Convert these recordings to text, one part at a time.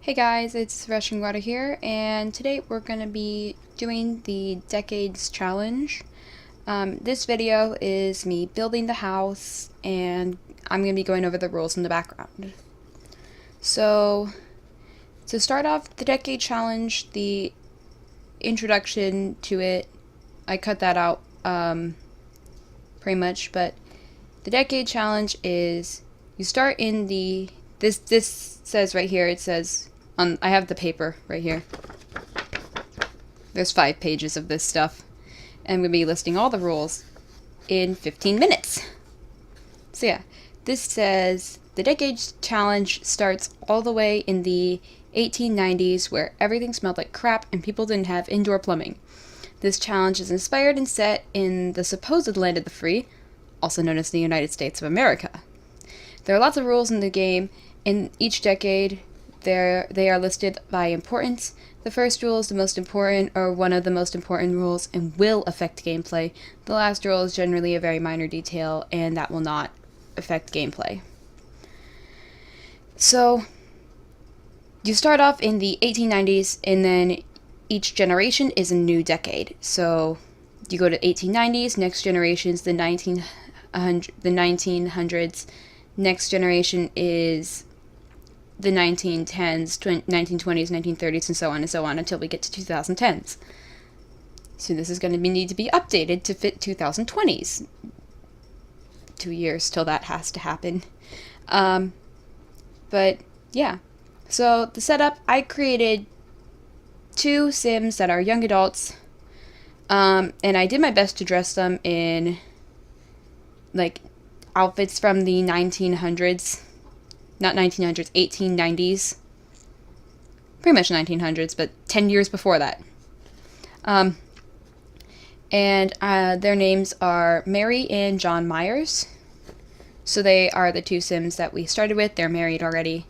Hey guys, it's Rushing Water here, and today we're going to be doing the Decades Challenge. This video is me building the house, and I'm going to be going over the rules in the background. So, to start off the Decade Challenge, the introduction to it, I cut that out pretty much, but the Decade Challenge is you start in the this says right here, it says I have the paper right here. There's 5 pages of this stuff. And I'm going to be listing all the rules in 15 minutes. So yeah, this says the Decades Challenge starts all the way in the 1890s where everything smelled like crap and people didn't have indoor plumbing. This challenge is inspired and set in the supposed land of the free, also known as the United States of America. There are lots of rules in the game. In each decade, they are listed by importance. The first rule is the most important, or one of the most important rules, and will affect gameplay. The last rule is generally a very minor detail, and that will not affect gameplay. So, you start off in the 1890s, and then each generation is a new decade. So, you go to 1890s, next generation is the 1900s, next generation is the 1910s, 1920s, 1930s, and so on until we get to 2010s. So this is going to need to be updated to fit 2020s. 2 years till that has to happen. But yeah, so the setup, I created 2 Sims that are young adults, and I did my best to dress them in like outfits from the 1900s. Not 1900s, 1890s. Pretty much 1900s, but 10 years before that. And their names are Mary and John Myers. So they are the 2 Sims that we started with. They're married already.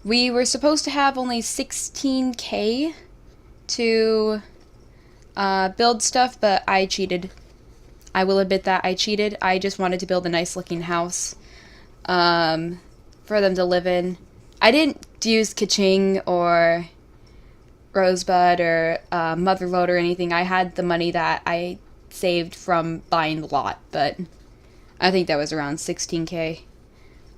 We were supposed to have only 16K to build stuff, but I cheated. I will admit that I cheated. I just wanted to build a nice looking house for them to live in. I didn't use Kaching or Rosebud or Motherlode or anything. I had the money that I saved from buying the lot, but I think that was around 16K.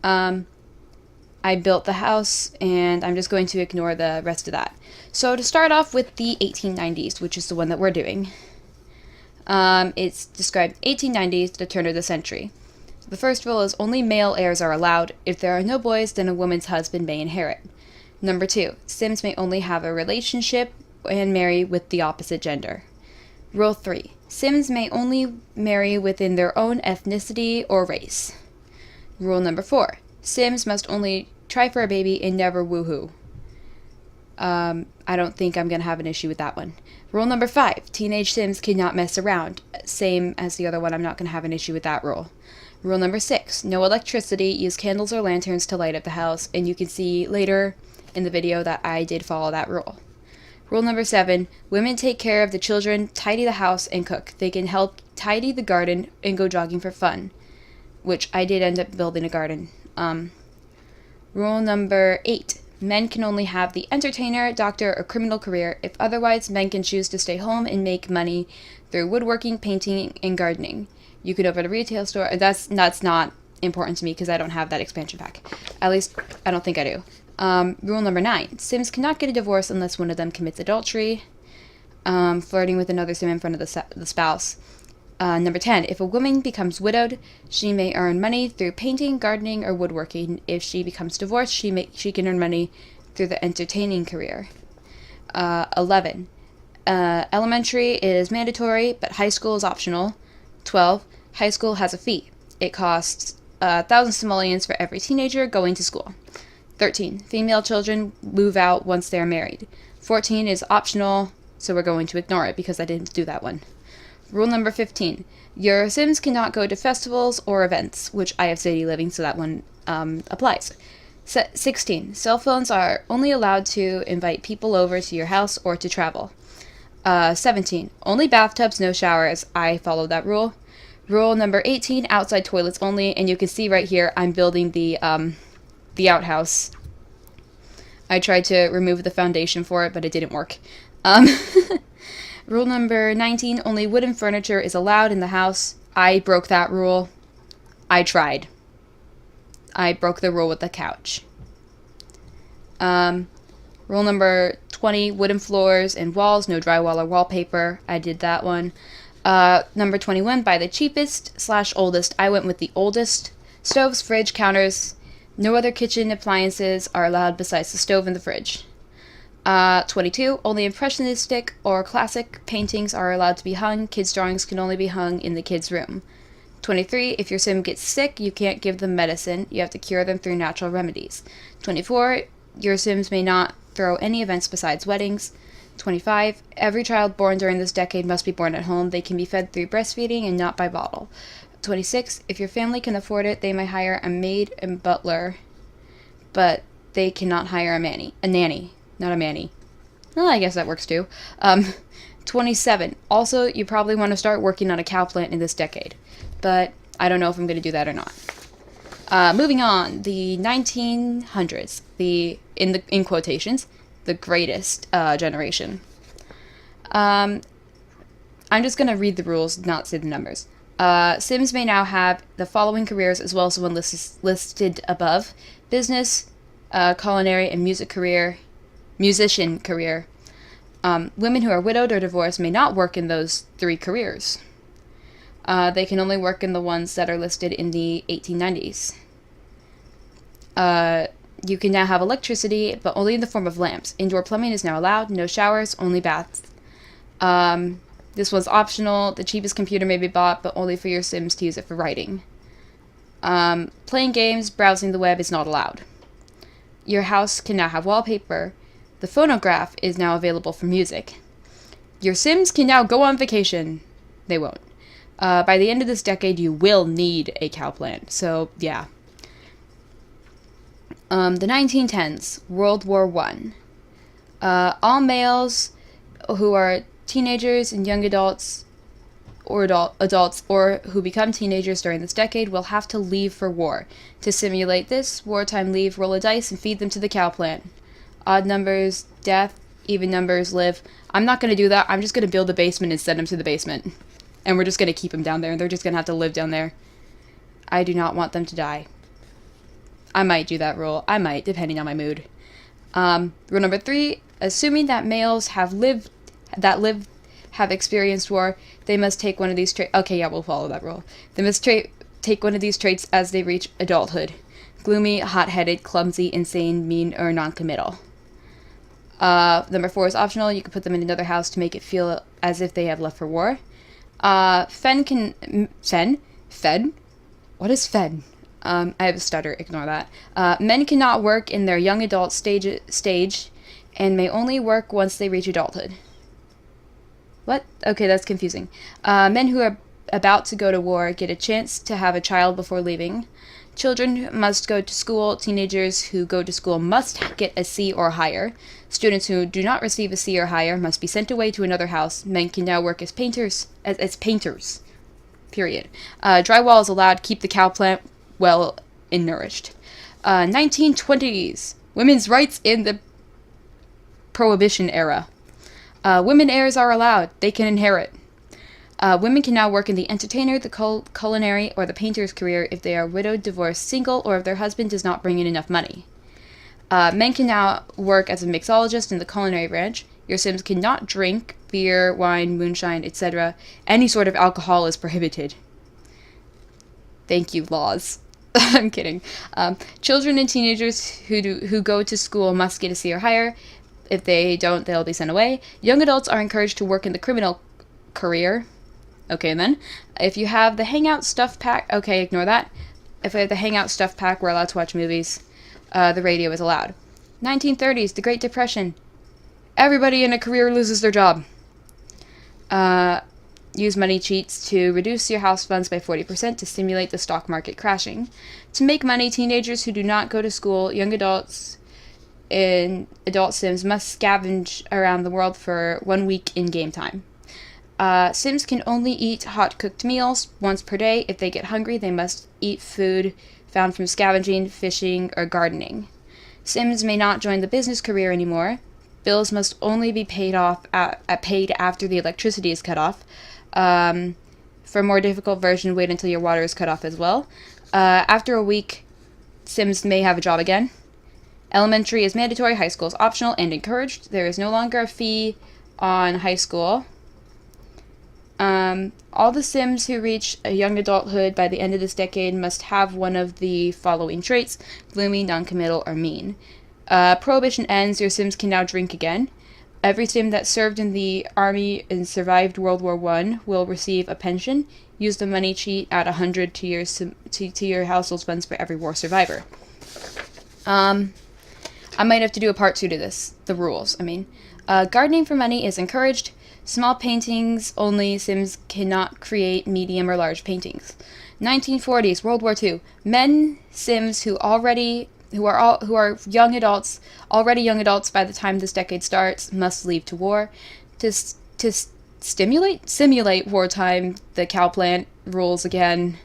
I built the house, and I'm just going to ignore the rest of that. So to start off with the 1890s, which is the one that we're doing, it's described 1890s, the turn of the century. The first rule is only male heirs are allowed. If there are no boys, then a woman's husband may inherit. Number 2, Sims may only have a relationship and marry with the opposite gender. Rule 3, Sims may only marry within their own ethnicity or race. Rule number 4, Sims must only try for a baby and never woohoo. I don't think I'm going to have an issue with that one. Rule number 5, teenage Sims cannot mess around. Same as the other one, I'm not going to have an issue with that rule. Rule number 6, no electricity, use candles or lanterns to light up the house, and you can see later in the video that I did follow that rule. Rule number 7, women take care of the children, tidy the house, and cook. They can help tidy the garden and go jogging for fun, which I did end up building a garden. Rule number 8, men can only have the entertainer, doctor, or criminal career. If otherwise, men can choose to stay home and make money through woodworking, painting, and gardening. You could open a retail store. That's not important to me because I don't have that expansion pack. At least, I don't think I do. Rule number 9. Sims cannot get a divorce unless one of them commits adultery, flirting with another Sim in front of the spouse. Number 10. If a woman becomes widowed, she may earn money through painting, gardening, or woodworking. If she becomes divorced, she can earn money through the entertaining career. 11. Elementary is mandatory, but high school is optional. 12. High school has a fee. It costs 1,000 simoleons for every teenager going to school. 13. Female children move out once they are married. 14 is optional, so we're going to ignore it because I didn't do that one. Rule number 15. Your Sims cannot go to festivals or events, which I have city living, so that one applies. 16. Cell phones are only allowed to invite people over to your house or to travel. 17. Only bathtubs, no showers. I followed that rule. Rule number 18, outside toilets only, and you can see right here I'm building the outhouse. I tried to remove the foundation for it, but it didn't work. Um, Rule number 19, only wooden furniture is allowed in the house. I broke that rule. I tried. I broke the rule with the couch. Rule number 20, wooden floors and walls, no drywall or wallpaper. I did that one. Number 21, buy the cheapest/oldest. I went with the oldest. Stoves, fridge, counters. No other kitchen appliances are allowed besides the stove and the fridge. 22, only impressionistic or classic paintings are allowed to be hung. Kids' drawings can only be hung in the kids' room. 23, if your sim gets sick, you can't give them medicine. You have to cure them through natural remedies. 24, your sims may not throw any events besides weddings. 25, every child born during this decade must be born at home. They can be fed through breastfeeding and not by bottle. 26, if your family can afford it, they may hire a maid and butler, but they cannot hire a nanny, not a manny. Well, I guess that works too. 27, also, you probably want to start working on a cow plant in this decade, but I don't know if I'm going to do that or not. Moving on, the 1900s, in quotations, the greatest generation. I'm just going to read the rules, not say the numbers. Sims may now have the following careers as well as the one listed above: business, culinary, and musician career. Women who are widowed or divorced may not work in those 3 careers. They can only work in the ones that are listed in the 1890s. You can now have electricity, but only in the form of lamps. Indoor plumbing is now allowed. No showers, only baths. This one's optional. The cheapest computer may be bought, but only for your Sims to use it for writing. Playing games, browsing the web is not allowed. Your house can now have wallpaper. The phonograph is now available for music. Your Sims can now go on vacation. They won't. By the end of this decade, you will need a cow plant. So, yeah. The 1910s, World War I. All males who are teenagers and young adults or adults or who become teenagers during this decade will have to leave for war. To simulate this, wartime leave, roll a dice and feed them to the cow plant. Odd numbers, death, even numbers, live. I'm not going to do that. I'm just going to build a basement and send them to the basement. And we're just going to keep them down there. They're just going to have to live down there. I do not want them to die. I might do that rule. I might, depending on my mood. Rule number 3, assuming that males have experienced war, they must take one of these traits. Okay, yeah, we'll follow that rule. They must take one of these traits as they reach adulthood. Gloomy, hot-headed, clumsy, insane, mean, or non-committal. Number 4 is optional. You can put them in another house to make it feel as if they have left for war. Fed? What is fed? I have a stutter, ignore that. Men cannot work in their young adult stage and may only work once they reach adulthood. What? Okay, that's confusing. Men who are about to go to war get a chance to have a child before leaving. Children must go to school. Teenagers who go to school must get a C or higher. Students who do not receive a C or higher must be sent away to another house. Men can now work as painters. Period. Drywall is allowed. Keep the cow plant well and nourished. 1920s. Women's rights in the Prohibition era. Women heirs are allowed. They can inherit. Women can now work in the entertainer, the culinary, or the painter's career if they are widowed, divorced, single, or if their husband does not bring in enough money. Men can now work as a mixologist in the culinary branch. Your Sims cannot drink beer, wine, moonshine, etc. Any sort of alcohol is prohibited. Thank you, laws. I'm kidding. Children and teenagers who go to school must get a C or higher. If they don't, they'll be sent away. Young adults are encouraged to work in the criminal career. Okay, then. If you have the Hangout Stuff Pack... Okay, ignore that. If I have the Hangout Stuff Pack, we're allowed to watch movies. The radio is allowed. 1930s, the Great Depression. Everybody in a career loses their job. Use money cheats to reduce your house funds by 40% to stimulate the stock market crashing. To make money, teenagers who do not go to school, young adults, and adult Sims must scavenge around the world for 1 week in game time. Sims can only eat hot-cooked meals once per day. If they get hungry, they must eat food found from scavenging, fishing, or gardening. Sims may not join the business career anymore. Bills must only be paid after the electricity is cut off. For a more difficult version, wait until your water is cut off as well. After a week, Sims may have a job again. Elementary is mandatory, high school is optional and encouraged. There is no longer a fee on high school. All the Sims who reach a young adulthood by the end of this decade must have one of the following traits: gloomy, noncommittal, or mean. Prohibition ends, your Sims can now drink again. Every Sim that served in the army and survived World War I will receive a pension. Use the money cheat, add 100 to your household funds for every war survivor. I might have to do a part 2 to this. The rules, gardening for money is encouraged. Small paintings only. Sims cannot create medium or large paintings. 1940s, World War II. Men Sims who are young adults, already young adults by the time this decade starts, must leave to war. To simulate wartime, the cow plant rules again.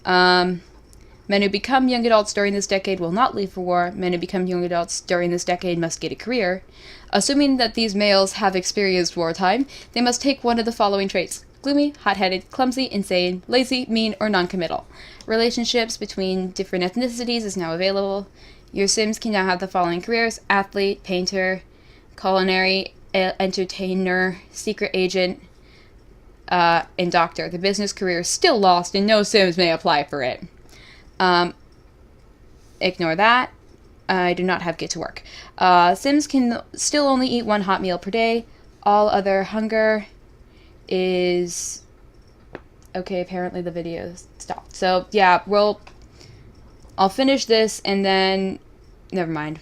Men who become young adults during this decade will not leave for war. Men who become young adults during this decade must get a career. Assuming that these males have experienced wartime, they must take one of the following traits: gloomy, hot-headed, clumsy, insane, lazy, mean, or non-committal. Relationships between different ethnicities is now available. Your Sims can now have the following careers: athlete, painter, culinary, entertainer, secret agent, and doctor. The business career is still lost and no Sims may apply for it. Ignore that. I do not have Get to Work. Sims can still only eat one hot meal per day. All other hunger is... Okay, apparently the video stopped. So, yeah, I'll finish this and then... Never mind.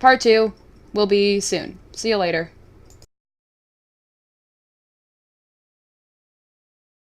Part 2 will be soon. See you later.